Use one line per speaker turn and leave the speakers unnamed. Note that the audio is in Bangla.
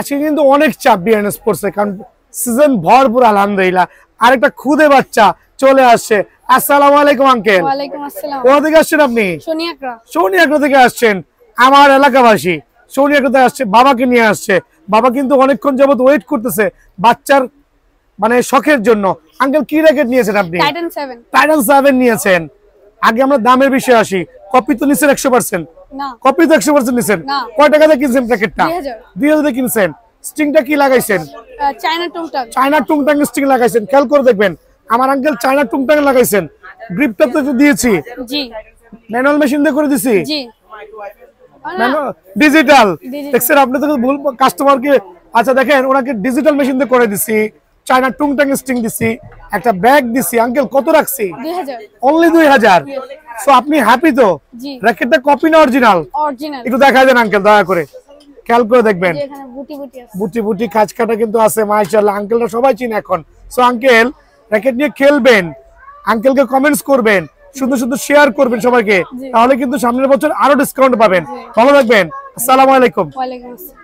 আজকে কিন্তু অনেক চাপ বিএন স্পোর্টসে, কারণ সিজন ভরপুর আলহামদুলিল্লাহ। আরেকটা খুদে বাচ্চা চলে আসছে। আসসালামু আলাইকুম আঙ্কেল।
ওয়ালাইকুম আসসালাম।
কোথা থেকে আসছেন আপনি? সোনিয়াগ্রা থেকে আসছেন। আমার এলাকাবাসী সোনিয়াগ্রা থেকে আসছে, বাবাকে নিয়ে আসছে। বাবা কিন্তু অনেকক্ষণ যাবত ওয়েট করতেছে বাচ্চার মানে শখের জন্য। আঙ্কেল কি র্যাকেট নিয়েছেন আপনি? টাইটান 7 নিয়েছেন। আগে আমরা দামের বিষয়ে আসি। কপি তো নিছেন 100%?
না,
কপি তো 100% নিছেন। কয় টাকা দিয়ে কিনছেন র্যাকেটটা? 2000 দিয়ে কিনছেন। স্ট্রিংটা কি লাগাইছেন? চায়না টুংটাং স্ট্রিং লাগাইছেন। খেয়াল করে দেখবেন আমার আঙ্কেল চায়না টুংটাং লাগাইছেন। গ্রিপটা তো দিয়েছি,
জি
ম্যানুয়াল মেশিন দিয়ে করে দিছি,
জি
ডিজিটাল। দেখছেন আপনি তো ভুল কাস্টমারকে। আচ্ছা দেখেন ওনাকে ডিজিটাল মেশিন দিয়ে করে দিছি, চায়না টুংটাং স্ট্রিং দিছি, একটা ব্যাগ দিছি। আঙ্কেল কত রাখছি?
2000
অনলি 2000। সো আপনি হ্যাপি তো? র্যাকেটটা কপি না অরিজিনাল?
অরিজিনাল।
একটু দেখাই দেন আঙ্কেল দয়া করে, খেয়াল করে দেখবেন।
এখানে বুটি বুটি আছে,
বুটি বুটি কাজ কাটা কিন্তু আছে মাশাআল্লাহ। আঙ্কেলটা সবাই চিনে এখন। সো আঙ্কেল র্যাকেট নিয়ে খেলবেন, আঙ্কেলকে কমেন্টস করবেন, সুন্দর সুন্দর শেয়ার করবেন সবাইকে, তাহলে কিন্তু সামনের বছর আরো ডিসকাউন্ট পাবেন। ভালো থাকবেন। আসসালামু আলাইকুম।
ওয়ালাইকুম আসসালাম।